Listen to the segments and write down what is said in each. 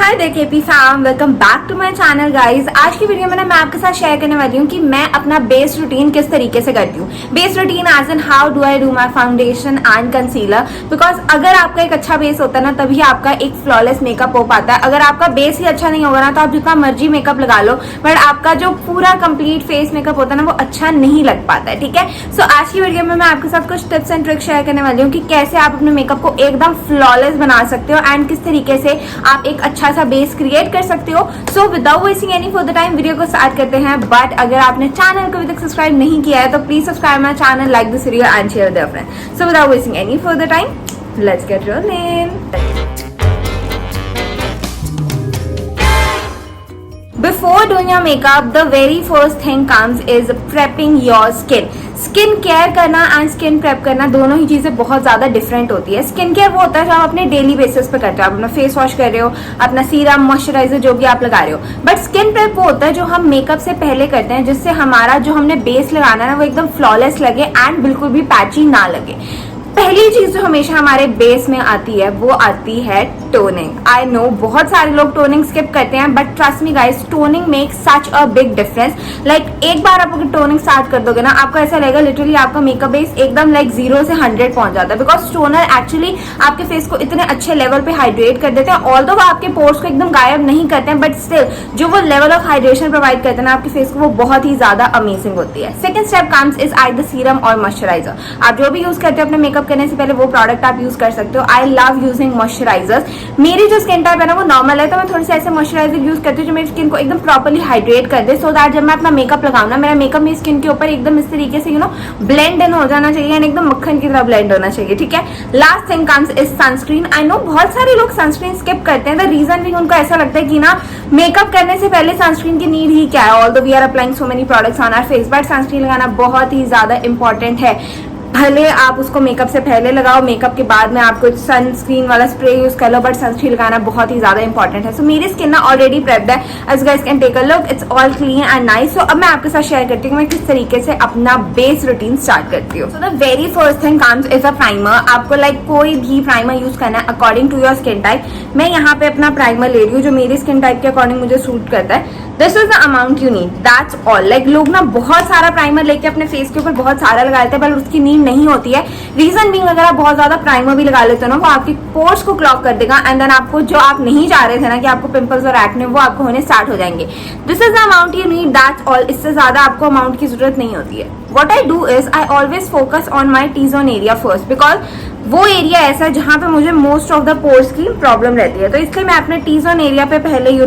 Hi there KP fam, welcome back to my channel guys. आज की video में ना मैं आपके साथ शेयर करने वाली हूँ कि मैं अपना बेस रूटीन किस तरीके से करती हूँ। Base routine as in how do I do my foundation and concealer, because अगर आपका एक अच्छा बेस होता है ना तभी आपका एक फ्लॉलेस मेकअप हो पाता है। अगर आपका बेस ही अच्छा नहीं होगा ना तो आप जितना मर्जी मेकअप लगा लो बट आपका जो पूरा कंप्लीट फेस मेकअप होता है ना वो अच्छा नहीं लग पाता है। ठीक है, सो आज की वीडियो में मैं आपके साथ कुछ टिप्स एंड ट्रिक्स शेयर करने वाली हूँ कि कैसे आप अपने मेकअप को एकदम फ्लॉलेस बना सकते हो एंड किस तरीके से आप एक अच्छा सा बेस क्रिएट कर सकते हो। So without wasting any further time video को स्टार्ट करते हैं। बट अगर आपने चैनल को अभी तक सब्सक्राइब नहीं किया है तो please subscribe my channel, like this video and share with your friends. So without wasting any further time let's get rolling. Before doing your makeup, the very first thing comes is prepping your skin. Skin care करना and skin prep करना दोनों ही चीजें बहुत ज्यादा different होती है। Skin care वो होता है जो आप अपने डेली बेसिस पे करते हो, आप अपना फेस वॉश कर रहे हो, अपना सीरम मॉइस्चराइजर जो भी आप लगा रहे हो। बट स्किन प्रेप वो होता है जो हम मेकअप से पहले करते हैं, जिससे हमारा जो हमने बेस लगाना है ना वो एकदम फ्लॉलेस लगे एंड बिल्कुल भी पैची ना लगे। पहली चीज जो हमेशा हमारे बेस में आती है वो आती है टोनिंग। आई नो बहुत सारे लोग टोनिंग स्किप करते हैं but trust me guys, toning make such a big difference. Like एक बार आप अगर टोनिंग स्टार्ट कर दोगे ना आपको ऐसा लगेगा लिटरली आपका मेकअप बेस एकदम लाइक 0 से 100 पहुंच जाता है। बिकॉज टोनर एक्चुअली आपके फेस को इतने अच्छे लेवल पे हाइड्रेट कर देते हैं। ऑल्दो वो आपके पोर्स को एकदम गायब नहीं करते हैं बट स्टिल जो वो लेवल ऑफ हाइड्रेशन प्रोवाइड करते हैं ना आपके फेस को वो बहुत ही ज्यादा अमेजिंग होती है। Second step comes is either serum और मॉइस्चराइजर। आप जो भी यूज करते हो अपने मेकअप करने से पहले वो प्रोडक्ट आप यूज कर सकते हो। I love using moisturisers. मेरी जो स्किन टाइप है ना वो नॉर्मल है तो मैं थोड़ी सी ऐसे मॉइस्चराइजर यूज करती हूँ जो मेरी स्किन को एकदम प्रॉपर्ली हाइड्रेट कर दे, सो दैट जब मैं अपना मेकअप लगाऊं ना मेरा मेकअप मेरी स्किन के ऊपर एकदम इस तरीके से ब्लेंड इन हो जाना चाहिए एंड एकदम मक्खन की तरह ब्लेंड होना चाहिए। ठीक है, last thing comes is sunscreen. I know बहुत सारे लोग सनस्क्रीन स्किप करते हैं। द रीजन भी उनको ऐसा लगता है कि ना मेकअप करने से पहले सनस्क्रीन की नीड ही क्या है। Although we are applying so many products on our face but sunscreen लगाना बहुत ही ज्यादा इंपॉर्टेंट है। भले आप उसको मेकअप से पहले लगाओ, मेकअप के बाद में आप कुछ सनस्क्रीन वाला स्प्रे यूज कर लो बट सनस्क्रीन लगाना बहुत ही ज्यादा इंपॉर्टेंट है। सो मेरी स्किन ना ऑलरेडी प्रेप्ड है, as guys can take a look, it's all clean and nice. So अब मैं आपके साथ शेयर करती हूँ मैं किस तरीके से अपना बेस रूटीन स्टार्ट करती हूँ। So the very first thing comes is a primer. आपको लाइक कोई भी प्राइमर यूज करना है according to your skin type. मैं यहाँ पे अपना प्राइमर ले रही हूँ जो मेरी स्किन टाइप के अकॉर्डिंग मुझे सूट करता है। This is the amount you need, that's all. Like लोग ना बहुत सारा प्राइमर लेके अपने फेस के ऊपर बहुत सारा लगा लेते हैं पर उसकी नीड नहीं होती है। रीजन बीइंग अगर आप बहुत ज्यादा प्राइमर भी लगा लेते हो ना वो आपके पोर्स को क्लॉग कर देगा एंड देन आपको जो आप नहीं चाह रहे थे ना कि आपको पिंपल्स और एक्ने वो आपको होने स्टार्ट हो जाएंगे। This is the amount you need, that's all. इससे ज्यादा आपको अमाउंट की जरूरत नहीं होती है। What I do is I always focus on my T zone area first, because वो एरिया ऐसा है जहां पे मुझे मोस्ट ऑफ द पोर्स की प्रॉब्लम रहती है। तो इसलिए मैं अपने टी जोन एरिया पे पहले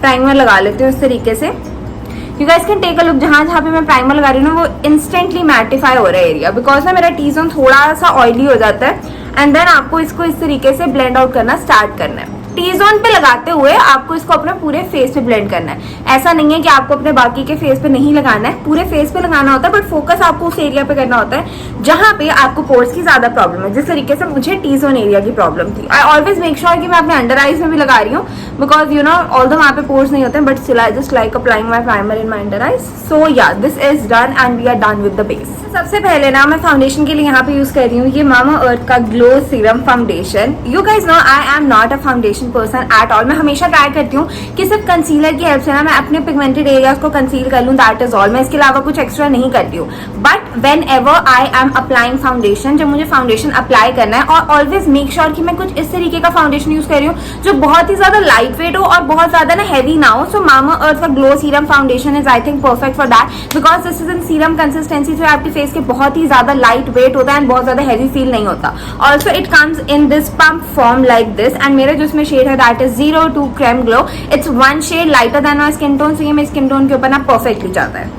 प्राइमर लगा लेती हूँ इस तरीके से। You guys can take a look, जहां जहां पे मैं प्राइमर लगा रही हूँ ना वो इंस्टेंटली मैटिफाई हो रहा है एरिया, बिकॉज ना मेरा टी जोन थोड़ा सा ऑयली हो जाता है एंड देन आपको इसको इस तरीके से ब्लेंड आउट करना स्टार्ट करना है। टी जोन पे लगाते हुए आपको इसको अपने पूरे फेस पे ब्लेंड करना है। ऐसा नहीं है कि आपको अपने बाकी के फेस पे नहीं लगाना है, पूरे फेस पे लगाना होता है बट फोकस आपको उस एरिया पे करना होता है जहां पे आपको पोर्स की ज्यादा प्रॉब्लम है। जिस तरीके से मुझे टी जोन एरिया की प्रॉब्लम थी, आई ऑलवेज मेक श्योर कि मैं अपने अंडर आईज में भी लगा रही हूँ बिकॉज ऑल्दो वहां पे पोर्स नहीं होते but still I just like applying my primer in my under eyes. So yeah this is done and we are done with the base. सबसे पहले ना मैं फाउंडेशन के लिए यहाँ पे यूज कर रही हूँ ये मामा अर्थ का glow serum foundation. You guys know I am not a foundation person at all. मैं हमेशा ट्राई करती हूँ कि सिर्फ कंसीलर की हेल्प से ना मैं अपने पिगमेंटेड एरियाज को कंसील कर लूँ, दैट इज ऑल। मैं इसके अलावा कुछ एक्स्ट्रा नहीं करती हूँ। But when ever I am applying foundation, जब मुझे फाउंडेशन अप्लाई करना है, और ऑलवेज मेक श्योर कि मैं कुछ इस तरीके का फाउंडेशन यूज कर रही हूँ जो बहुत ही ज्यादा लाइट वेट हो और बहुत ज्यादा ना हैवी ना हो। सो मामा अर्थ का glow serum foundation is I think perfect for that, because this is in serum consistency जो आपके फेस के बहुत ही ज्यादा लाइट वेट होता है एंड बहुत ज्यादा हैवी फील नहीं होता। Also it comes in this pump form like this and मेरा जो इसमें शेड है that is 02 creme glow. It's one shade lighter than my skin tone, so ये मेरे स्किन टोन के ऊपर ना परफेक्टली जाता है।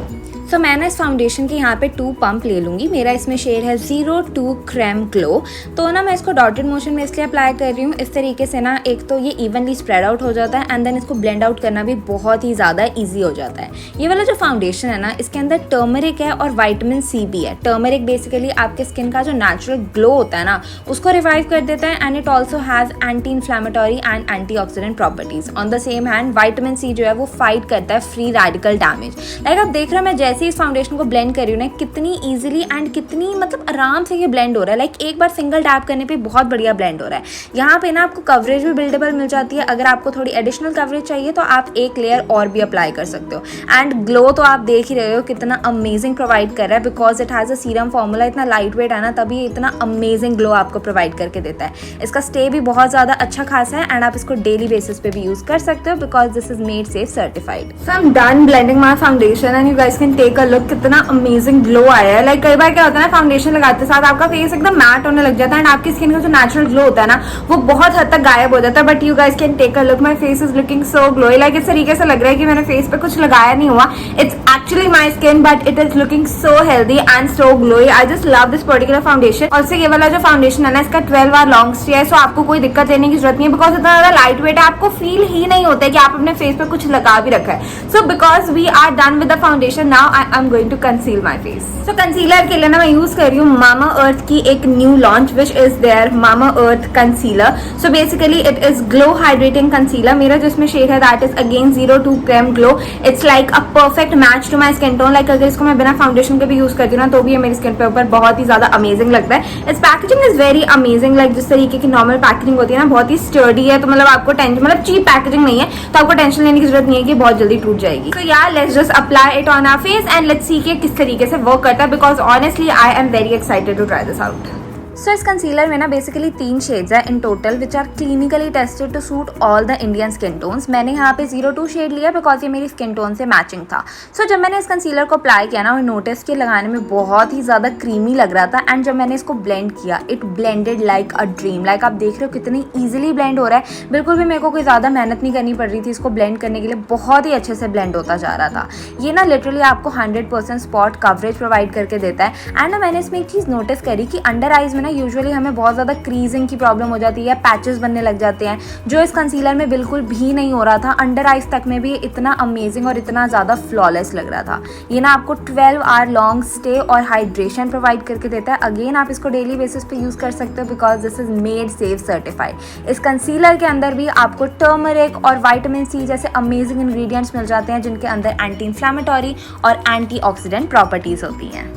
सो मैंने इस फाउंडेशन के यहाँ पे 2 पंप ले लूँगी। मेरा इसमें शेड है 02 क्रेम ग्लो। तो ना मैं इसको डॉटेड मोशन में इसलिए अप्लाई कर रही हूँ इस तरीके से ना, एक तो ये इवनली स्प्रेड आउट हो जाता है एंड देन इसको ब्लेंड आउट करना भी बहुत ही ज़्यादा ईजी हो जाता है। ये वाला जो फाउंडेशन है ना इसके अंदर टर्मरिक है और विटामिन सी भी है। टर्मरिक बेसिकली आपके स्किन का जो नेचुरल ग्लो होता है ना उसको रिवाइव कर देता है and it also has anti inflammatory and anti oxidant properties. On the same hand vitamin C जो है वो फाइट करता है फ्री रेडिकल डैमेज। लाइक आप देख रहे हो मैं जैसे जैसे इस फाउंडेशन को ब्लेंड कर रही हूँ ना, कितनी ईजिली एंड कितनी मतलब आराम से ये ब्लेंड हो रहा है। लाइक एक बार सिंगल टैप करने पे बहुत बढ़िया ब्लेंड हो रहा है। यहाँ पे ना आपको कवरेज भी बिल्डेबल मिल जाती है। अगर आपको थोड़ी एडिशनल कवरेज चाहिए तो आप एक लेयर और भी अप्लाई कर सकते हो। एंड ग्लो तो आप देख ही रहे हो कितना अमेजिंग प्रोवाइड कर रहा है, because it has a serum formula. इतना लाइट वेट है ना, तभी ये इतना अमेजिंग ग्लो आपको प्रोवाइड करके देता है। इसका स्टे भी बहुत ज़्यादा अच्छा खासा है एंड आप इसको डेली बेसिस पे भी यूज़ कर सकते हो, because this is made safe certified. So I am done blending my foundation and you guys can take a look, कितना अमेजिंग ग्लो आया है। लाइक कई बार क्या होता है ना, फाउंडेशन लगाते साथ आपका फेस एकदम मैट होने लग जाता है एंड आपकी स्किन का जो नेचुरल ग्लो होता है ना, वो बहुत हद तक गायब हो जाता है। But you guys can take a look, my face is looking so glowy. Like इस तरीके से लग रहा है कि मैंने फेस पे कुछ लगाया नहीं हुआ। It's actually my skin but it is looking so healthy and so glowy. I just love this particular foundation. और ये वाला जो फाउंडेशन है ना, इसका 12 आवर लॉन्ग स्टे है, सो आपको कोई दिक्कत लेने की जरूरत नहीं है, बिकॉज इतना ज्यादा लाइट वेट है, आपको फील ही नहीं होता है कि आप अपने फेस पे कुछ लगा भी रखा है। So because we are done with the foundation, now I am going to conceal my face. So concealer के लिए ना मैं यूज कर रही हूँ मामा अर्थ की एक new launch which is there Mamaearth concealer. So basically it is glow hydrating concealer. मेरा जिसमें शेड है that is again 02 creme glow. It's like a perfect match to my skin tone. Like अगर इसको मैं बिना foundation के भी use करती हूँ ना, तो भी ये मेरी स्किन पे ऊपर बहुत ही ज्यादा अमेजिंग लगता है। इस packaging is very amazing. Like जिस तरीके की नॉर्मल पैकेजिंग होती है ना, बहुत ही स्टर्डी है, तो मतलब आपको टेंशन, मतलब चीप पैकेजिंग नहीं है, तो आपको टेंशन लेने की जरूरत नहीं है कि बहुत जल्दी टूट जाएगी। तो यार let's just apply it on our face and let's see कि किस तरीके से वर्क करता है, because honestly I am very excited to try this out. So इस कंसीलर में ना बेसिकली 3 शेड्स है in total which are clinically tested to suit all the Indian skin tones. मैंने यहाँ पे 02 शेड लिया बिकॉज ये मेरी स्किन टोन से मैचिंग था। सो जब मैंने इस कंसीलर को अप्लाई किया ना, और नोटिस कि लगाने में बहुत ही ज़्यादा क्रीमी लग रहा था, एंड जब मैंने इसको ब्लेंड किया it blended like a dream. Like आप देख रहे हो कितनी ईजिली ब्लेंड हो रहा है। बिल्कुल भी मेरे को कोई ज़्यादा मेहनत नहीं करनी पड़ रही थी इसको ब्लेंड करने के लिए, बहुत ही अच्छे से ब्लेंड होता जा रहा था। ये ना लिटरली आपको 100% स्पॉट कवरेज प्रोवाइड करके देता है। एंड मैंने इसमें एक चीज़ नोटिस करी कि अंडर आइज में ना यूजुअली हमें बहुत ज़्यादा क्रीजिंग की प्रॉब्लम हो जाती है, पैचेस बनने लग जाते हैं, जो इस कंसीलर में बिल्कुल भी नहीं हो रहा था। अंडर आइज तक में भी इतना अमेजिंग और इतना ज़्यादा फ्लॉलेस लग रहा था। ये ना आपको 12 आवर लॉन्ग स्टे और हाइड्रेशन प्रोवाइड करके देता है। अगेन आप इसको डेली बेसिस पे यूज़ कर सकते हो, because this is made safe certified. इस कंसीलर के अंदर भी आपको टर्मरिक और विटामिन सी जैसे अमेजिंग इंग्रेडिएंट्स मिल जाते हैं, जिनके अंदर एंटी इन्फ्लेमेटरी और एंटीऑक्सीडेंट प्रॉपर्टीज होती हैं।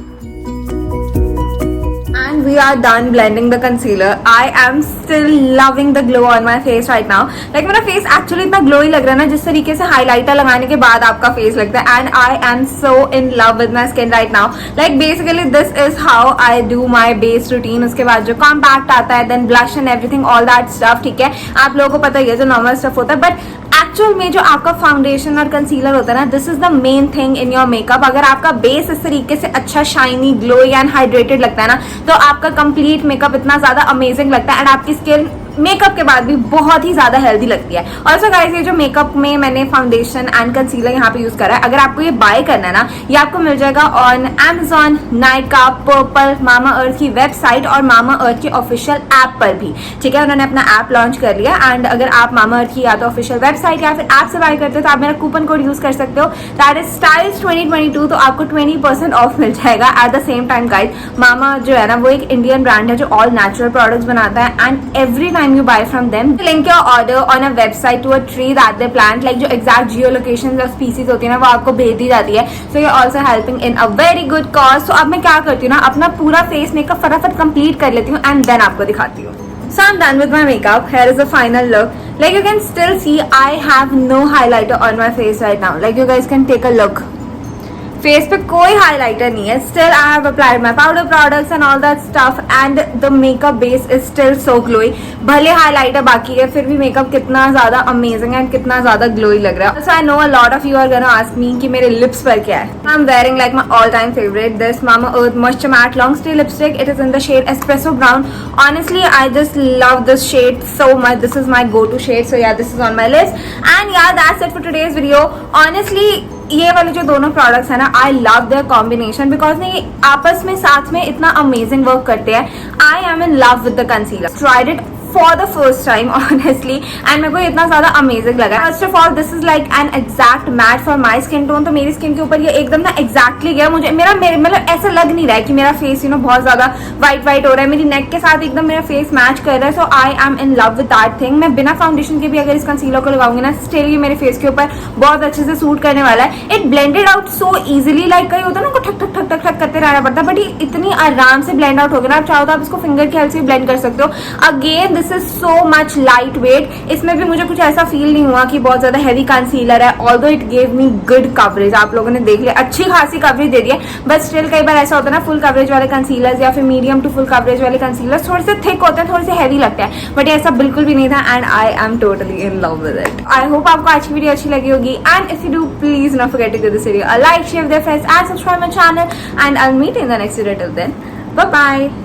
And we are done blending the concealer. I am still loving the glow on my face right now. Like मेरा face actually इतना glowy लग रहा है ना, जिस तरीके से highlighter लगाने के बाद आपका face लगता है। And I am so in love with my skin right now. Like basically this is how I do my base routine. उसके बाद जो compact आता है, then blush and everything, all that stuff, ठीक है, आप लोगों को पता ही है जो normal stuff होता है। But एक्चुअल में जो आपका फाउंडेशन और कंसीलर होता है ना, this is the main thing in your makeup. अगर आपका बेस इस तरीके से अच्छा शाइनी ग्लोई एंड हाइड्रेटेड लगता है ना, तो आपका कंप्लीट मेकअप इतना ज्यादा अमेजिंग लगता है एंड आपकी स्किन मेकअप के बाद भी बहुत ही ज्यादा हेल्दी लगती है। ऑल्सो गाइस, ये जो मेकअप में मैंने फाउंडेशन एंड कंसीलर यहाँ पे यूज करा है, अगर आपको ये बाय करना है ना, ये आपको मिल जाएगा ऑन Amazon, नायका, पर्पल, मामा अर्थ की वेबसाइट और मामा अर्थ के ऑफिशियल ऐप पर भी, ठीक है। उन्होंने अपना ऐप लॉन्च कर लिया एंड अगर आप मामा अर्थ की या तो ऑफिशियल वेबसाइट या फिर ऐप से बाय करते हो तो आप मेरा कूपन कोड यूज कर सकते हो, दैट इज स्टाइल्स 2022, तो आपको 20% ऑफ मिल जाएगा। At the same time guys, mama जो है ना, वो एक इंडियन ब्रांड है जो ऑल नेचुरल प्रोडक्ट्स बनाता है and every time you buy from them, link your order on a website to a tree that they plant, like जो exact geolocations और species होती है ना, वो आपको भेज दी जाती है। So you're also helping in a very good cause. So अब मैं क्या करती हूँ ना, अपना पूरा फेस मेकअप फटाफट कंप्लीट कर लेती हूँ एंड देन आपको दिखाती हूँ। So I'm done with my makeup. Here is the final look. Like you can still see I have no highlighter on my face right now. Like you guys can take a look. Face पे कोई highlighter नहीं है। Still I have applied my powder products and all that stuff and the makeup base is still so glowy. भले highlighter बाकी है, फिर भी makeup कितना ज्यादा अमेजिंग एंड कितना ज्यादा ग्लोई लग रहा है। So I know a lot of you are gonna ask me कि मेरे लिप्स पर क्या है। I am wearing like my all time favourite this Mamaearth moisture matte long stay lipstick. It is in the shade espresso brown. Honestly I just love this shade so much. This is my go to shade, so yeah this is on my list and yeah that's it for today's video. Honestly ये वाले जो दोनों products है ना, I love there combination because ये आपस में साथ में इतना अमेजिंग वर्क करते हैं। आई am in love with the concealer, tried it for the first time honestly, and मेरे को इतना ज्यादा अमेजिंग लगा। First of all this is like an exact match for my skin tone, तो मेरी स्किन के ऊपर ये एकदम ना एग्जैक्टली गया। मुझे मेरा मतलब ऐसा लग नहीं रहा है कि मेरा फेस बहुत ज्यादा व्हाइट हो रहा है, मेरी नेक के साथ एकदम मेरा फेस मैच कर रहा है। So I am in love with that thing. मैं बिना फाउंडेशन के भी अगर इस कंसीलर को लगाऊंगी ना, स्टिल ये मेरे फेस के ऊपर बहुत अच्छे से सूट करने वाला है। It blended out so easily, like कहीं होता है ना, ठक ठक ठक ठक ठक करते रहना पड़ता है, बट ये इतनी आराम से ब्लेंड आउट हो गया ना। आप चाहो तो आप इसको फिंगर की हेल्प से ब्लेंड कर सकते हो। Again this is so much light weight. इसमें भी मुझे कुछ ऐसा फील नहीं हुआ कि बहुत ज्यादा हैवी कंसीलर है, although it gave me good coverage. आप लोगों ने देख लिया, अच्छी खासी कवरेज दे दी है, बट स्टिल कई बार ऐसा होता है ना, फुल कवरेज वाले कंसीलर्स या फिर मीडियम टू फुल कवरेज वाले कंसीलर्स थोड़े से थिक होते हैं, थोड़े से हैवी लगते हैं, बट ऐसा बिल्कुल भी नहीं था and I am totally in love with it. I hope आपको आज की वीडियो अच्छी लगी होगी, and if you do please not forget to give this video a like, share with your friends and subscribe my channel, and I will meet in the next video. Till then, bye bye.